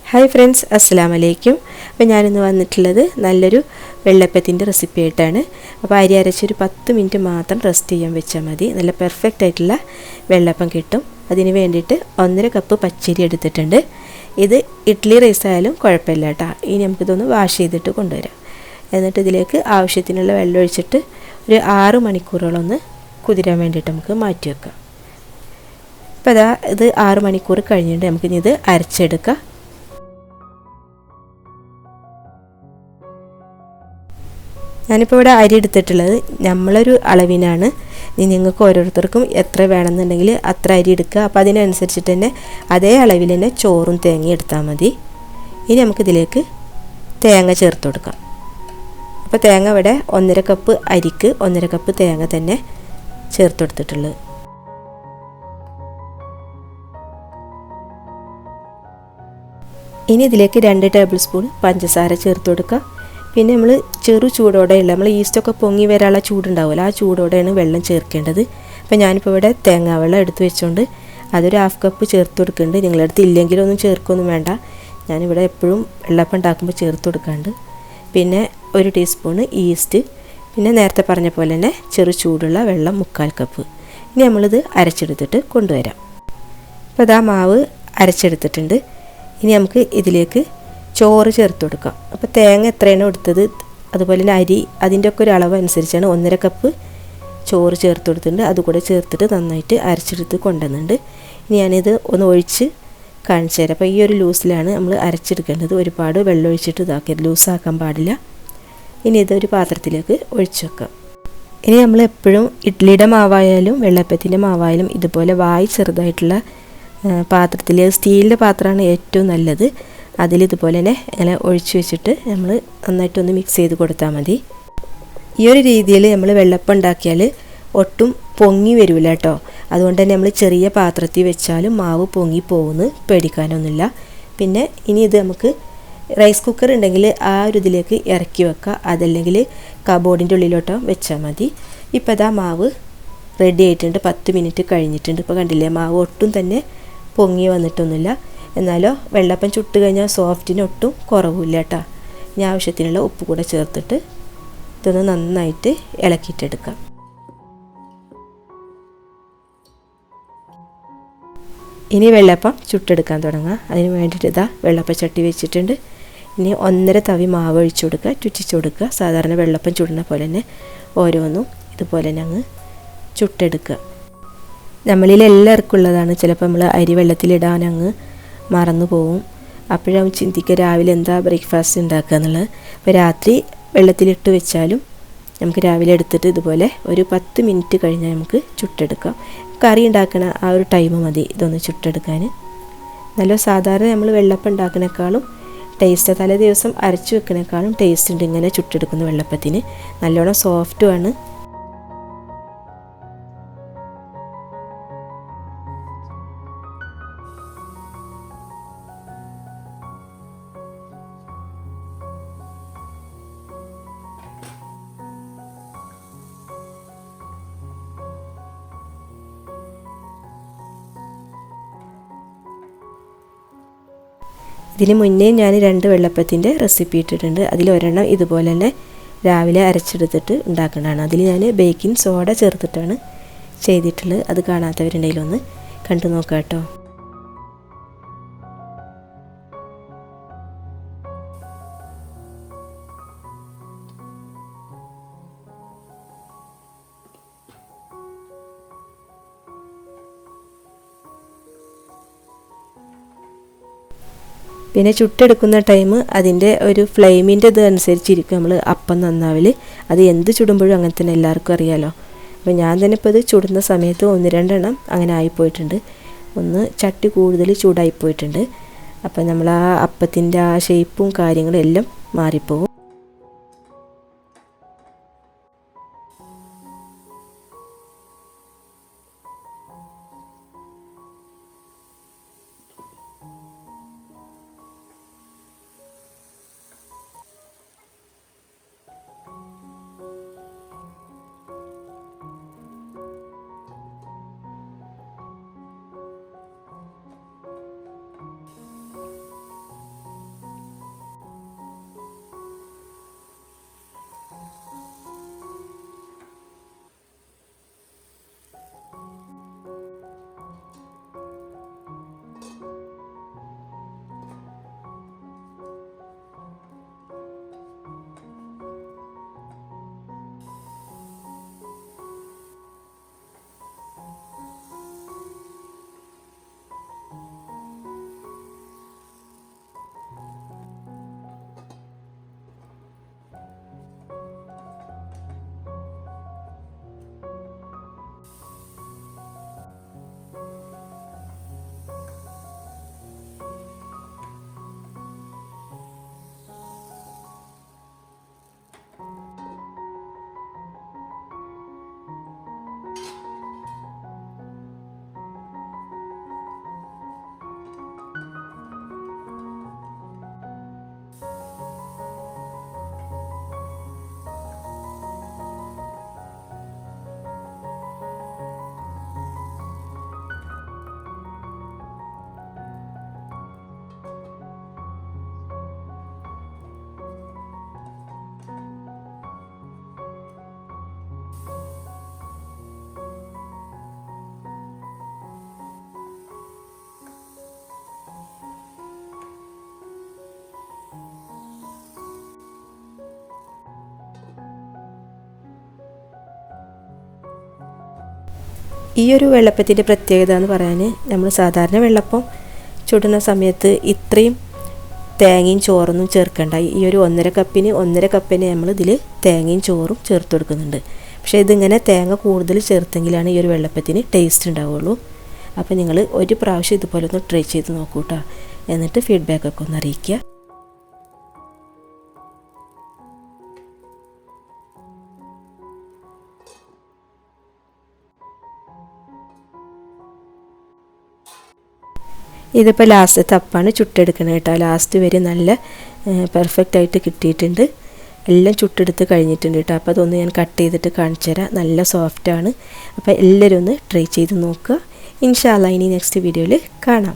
Hi friends, അസ്സലാമു അലൈക്കും. അപ്പോൾ ഞാനിന്ന് വന്നിട്ടുള്ളത് നല്ലൊരു വെള്ളപ്പത്തിൻ്റെ റെസിപ്പി ആയിട്ടാണ്. അപ്പോൾ അരി അരച്ചൊരു 10 മിനിറ്റ് മാത്രം റെസ്റ്റ് ചെയ്യാൻ വെച്ചാൽ മതി. നല്ല പെർഫെക്റ്റ് ആയിട്ടുള്ള വെള്ളപ്പം കിട്ടും. അതിന് വേണ്ടിയിട്ട് 1.5 കപ്പ് പച്ചരി എടുത്തിട്ടുണ്ട്. ഇത് ഇഡ്ഡലി റൈസ് ആയാലും കുഴപ്പമില്ല കേട്ടോ. ഇനി നമുക്കിതൊന്ന് വാഷ് ചെയ്തിട്ട് കൊണ്ടുവരാം. എന്നിട്ട് ഇതിലേക്ക് ആവശ്യത്തിനുള്ള വെള്ളം ഒഴിച്ചിട്ട് ഒരു 6 മണിക്കൂറോളം ഒന്ന് കുതിരാൻ വേണ്ടിയിട്ട് നമുക്ക് മാറ്റി വെക്കാം. അപ്പോൾ ഇത് 6 മണിക്കൂർ കഴിഞ്ഞിട്ട് നമുക്കിനി ഇത് അരച്ചെടുക്കാം. ഞാനിപ്പോൾ ഇവിടെ അരി എടുത്തിട്ടുള്ളത് നമ്മളൊരു അളവിനാണ്. നിങ്ങൾക്ക് ഓരോരുത്തർക്കും എത്ര വേണമെന്നുണ്ടെങ്കിൽ അത്ര അരി എടുക്കുക. അപ്പോൾ അതിനനുസരിച്ചിട്ട് തന്നെ അതേ അളവിൽ തന്നെ ചോറും തേങ്ങയും എടുത്താൽ മതി. ഇനി നമുക്കിതിലേക്ക് തേങ്ങ ചേർത്ത് കൊടുക്കാം. അപ്പോൾ തേങ്ങ ഇവിടെ 1.5 കപ്പ് അരിക്ക് 1.5 കപ്പ് തേങ്ങ തന്നെ ചേർത്ത് കൊടുത്തിട്ടുള്ളത്. ഇനി ഇതിലേക്ക് 2 ടേബിൾ സ്പൂൺ പഞ്ചസാര ചേർത്ത് കൊടുക്കുക. പിന്നെ നമ്മൾ ചെറു ചൂടോടെയുള്ള നമ്മൾ ഈസ്റ്റൊക്കെ പൊങ്ങി വരാനുള്ള ചൂടുണ്ടാവുമല്ലോ, ആ ചൂടോടെയാണ് വെള്ളം ചേർക്കേണ്ടത്. അപ്പോൾ ഞാനിപ്പോൾ ഇവിടെ തേങ്ങാവെള്ളം എടുത്ത് വെച്ചുകൊണ്ട് അതൊരു 1/2 കപ്പ് ചേർത്ത് കൊടുക്കുന്നുണ്ട്. നിങ്ങളടുത്ത് ഇല്ലെങ്കിലൊന്നും ചേർക്കൊന്നും വേണ്ട. ഞാനിവിടെ എപ്പോഴും വെള്ളപ്പം ഉണ്ടാക്കുമ്പോൾ ചേർത്ത് കൊടുക്കാറുണ്ട്. പിന്നെ 1 ടീസ്പൂണ് ഈസ്റ്റ്, പിന്നെ നേരത്തെ പറഞ്ഞ പോലെ തന്നെ ചെറു ചൂടുള്ള വെള്ളം 3/4 കപ്പ്. ഇനി നമ്മളിത് അരച്ചെടുത്തിട്ട് കൊണ്ടുവരാം. അപ്പോൾ ഇതാ മാവ് അരച്ചെടുത്തിട്ടുണ്ട്. ഇനി നമുക്ക് ഇതിലേക്ക് ചോറ് ചേർത്ത് കൊടുക്കാം. അപ്പോൾ തേങ്ങ എത്രയാണ് എടുത്തത് അതുപോലെ തന്നെ അരി അതിൻ്റെ ഒക്കെ ഒരു അളവ് അനുസരിച്ചാണ് 1.5 കപ്പ് ചോറ് ചേർത്ത് കൊടുത്തിട്ടുണ്ട്. അതുകൂടെ ചേർത്തിട്ട് നന്നായിട്ട് അരച്ചെടുത്ത് കൊണ്ടുവന്നിട്ടുണ്ട്. ഇനി ഞാനിത് ഒന്ന് ഒഴിച്ച് കാണിച്ചു തരാം. അപ്പോൾ ഈ ഒരു ലൂസിലാണ് നമ്മൾ അരച്ചെടുക്കേണ്ടത്. ഒരുപാട് വെള്ളം ഒഴിച്ചിട്ട് ഇതാക്കിയത് ലൂസാക്കാൻ പാടില്ല. ഇനി ഇതൊരു പാത്രത്തിലേക്ക് ഒഴിച്ചു വെക്കാം. ഇനി നമ്മൾ എപ്പോഴും ഇഡ്ഡലിയുടെ മാവായാലും വെള്ളപ്പത്തിൻ്റെ മാവായാലും ഇതുപോലെ വായി ചെറുതായിട്ടുള്ള പാത്രത്തിൽ, സ്റ്റീലിൻ്റെ പാത്രമാണ് ഏറ്റവും നല്ലത്. അതിലിതുപോലെ തന്നെ ഇങ്ങനെ ഒഴിച്ച് വെച്ചിട്ട് നമ്മൾ നന്നായിട്ടൊന്ന് മിക്സ് ചെയ്ത് കൊടുത്താൽ മതി. ഈ ഒരു രീതിയിൽ നമ്മൾ വെള്ളപ്പം ഉണ്ടാക്കിയാൽ ഒട്ടും പൊങ്ങി വരില്ല കേട്ടോ. അതുകൊണ്ട് തന്നെ നമ്മൾ ചെറിയ പാത്രത്തിൽ വെച്ചാലും മാവ് പൊങ്ങി പോകുന്നു പേടിക്കാനൊന്നുമില്ല. പിന്നെ ഇനി ഇത് നമുക്ക് റൈസ് കുക്കർ ഉണ്ടെങ്കിൽ ആ ഒരു ഇതിലേക്ക് ഇറക്കി വെക്കുക. അതല്ലെങ്കിൽ കബോർഡിൻ്റെ ഉള്ളിലോട്ടോ വെച്ചാൽ മതി. ഇപ്പോൾ ഇതാ മാവ് റെഡി ആയിട്ടുണ്ട്. 10 മിനിറ്റ് കഴിഞ്ഞിട്ടുണ്ട്. ഇപ്പോൾ കണ്ടില്ലേ, മാവ് ഒട്ടും തന്നെ പൊങ്ങി വന്നിട്ടൊന്നുമില്ല. എന്നാലോ വെള്ളപ്പം ചുട്ട് കഴിഞ്ഞാൽ സോഫ്റ്റിന് ഒട്ടും കുറവില്ല കേട്ടോ. ഇനി ആവശ്യത്തിനുള്ള ഉപ്പ് കൂടെ ചേർത്തിട്ട് ഇതൊന്ന് നന്നായിട്ട് ഇളക്കിയിട്ടെടുക്കാം. ഇനി വെള്ളപ്പം ചുട്ടെടുക്കാൻ തുടങ്ങാം. അതിന് വേണ്ടിയിട്ട് ഇതാ വെള്ളപ്പം ചട്ടി വെച്ചിട്ടുണ്ട്. ഇനി 1.5 തവി മാവ് ഒഴിച്ചു കൊടുക്കുക, ചുറ്റിച്ചു കൊടുക്കുക. സാധാരണ വെള്ളപ്പം ചുടുന്ന പോലെ തന്നെ ഓരോന്നും ഇതുപോലെ തന്നെ അങ്ങ് ചുട്ടെടുക്കുക. നമ്മളിൽ എല്ലാവർക്കും ഉള്ളതാണ്. ചിലപ്പോൾ നമ്മൾ അരി വെള്ളത്തിലിടാൻ അങ്ങ് മറന്നു പോവും. അപ്പോഴാവും ചിന്തിക്കുക രാവിലെ എന്താ ബ്രേക്ക്ഫാസ്റ്റ് ഉണ്ടാക്കുക എന്നുള്ളത്. അപ്പോൾ രാത്രി വെള്ളത്തിലിട്ട് വെച്ചാലും നമുക്ക് രാവിലെ എടുത്തിട്ട് ഇതുപോലെ ഒരു 10 മിനിറ്റ് കഴിഞ്ഞാൽ നമുക്ക് ചുട്ടെടുക്കാം. കറി ഉണ്ടാക്കണ ആ ഒരു ടൈം മതി ഇതൊന്ന് ചുട്ടെടുക്കാൻ. നല്ല സാധാരണ നമ്മൾ വെള്ളപ്പം ഉണ്ടാക്കുന്നേക്കാളും ടേസ്റ്റ്, തലേ ദിവസം അരച്ച് വെക്കുന്നേക്കാളും ടേസ്റ്റ് ഉണ്ട് ഇങ്ങനെ ചുട്ടെടുക്കുന്ന വെള്ളപ്പത്തിന്. നല്ലോണം സോഫ്റ്റുമാണ്. ഇതിന് മുന്നേ ഞാൻ 2 വെള്ളപ്പത്തിൻ്റെ റെസിപ്പി ഇട്ടിട്ടുണ്ട്. അതിലൊരെണ്ണം ഇതുപോലെ തന്നെ രാവിലെ അരച്ചെടുത്തിട്ട് ഉണ്ടാക്കുന്നതാണ്. അതിൽ ഞാൻ ബേക്കിംഗ് സോഡ ചേർത്തിട്ടാണ് ചെയ്തിട്ടുള്ളത്. അത് കാണാത്തവരുണ്ടെങ്കിൽ ഒന്ന് കണ്ടു നോക്കാം കേട്ടോ. പിന്നെ ചുട്ടെടുക്കുന്ന ടൈം അതിൻ്റെ ഒരു ഫ്ലെയിമിൻ്റെ ഇത് അനുസരിച്ചിരിക്കും നമ്മൾ അപ്പം നന്നാവൽ. അത് എന്ത് ചുടുമ്പോഴും അങ്ങനെ തന്നെ എല്ലാവർക്കും അറിയാമല്ലോ. അപ്പോൾ ഞാൻ തന്നെ ഇപ്പോൾ ഇത് ചുടുന്ന സമയത്ത് 1-2 എണ്ണം അങ്ങനെ ആയിപ്പോയിട്ടുണ്ട്. ഒന്ന് ചട്ടി കൂടുതൽ ചൂടായിപ്പോയിട്ടുണ്ട്. അപ്പോൾ നമ്മൾ ആ അപ്പത്തിൻ്റെ ആ ഷേപ്പും കാര്യങ്ങളും എല്ലാം മാറിപ്പോകും. ഈ ഒരു വെള്ളപ്പത്തിൻ്റെ പ്രത്യേകത എന്ന് പറയാൻ നമ്മൾ സാധാരണ വെള്ളപ്പം ചുടുന്ന സമയത്ത് ഇത്രയും തേങ്ങയും ചോറൊന്നും ചേർക്കണ്ട. ഈ ഒരു 1.5 കപ്പിന് നമ്മൾ ഇതിൽ തേങ്ങയും ചോറും ചേർത്ത് കൊടുക്കുന്നുണ്ട്. പക്ഷേ ഇതിങ്ങനെ തേങ്ങ കൂടുതൽ ചേർത്തെങ്കിലാണ് ഈ ഒരു വെള്ളപ്പത്തിന് ടേസ്റ്റ് ഉണ്ടാവുള്ളൂ. അപ്പോൾ നിങ്ങൾ ഒരു പ്രാവശ്യം ഇതുപോലെ ഒന്ന് ട്രൈ ചെയ്ത് നോക്കൂ കേട്ടോ. എന്നിട്ട് ഫീഡ്ബാക്കൊക്കെ ഒന്ന് അറിയിക്കുക. ഇതിപ്പോൾ ലാസ്റ്റത്തെ അപ്പാണ് ചുട്ടെടുക്കുന്നത് കേട്ടോ. ലാസ്റ്റ് വരെ നല്ല പെർഫെക്റ്റ് ആയിട്ട് കിട്ടിയിട്ടുണ്ട്. എല്ലാം ചുട്ടെടുത്ത് കഴിഞ്ഞിട്ടുണ്ട് കേട്ടോ. അപ്പോൾ അതൊന്ന് ഞാൻ കട്ട് ചെയ്തിട്ട് കാണിച്ചു തരാം. നല്ല സോഫ്റ്റാണ്. അപ്പോൾ എല്ലാവരും ഒന്ന് ട്രൈ ചെയ്ത് നോക്കുക. ഇൻഷാ അല്ലാഹ് ഇനി നെക്സ്റ്റ് വീഡിയോയിൽ കാണാം.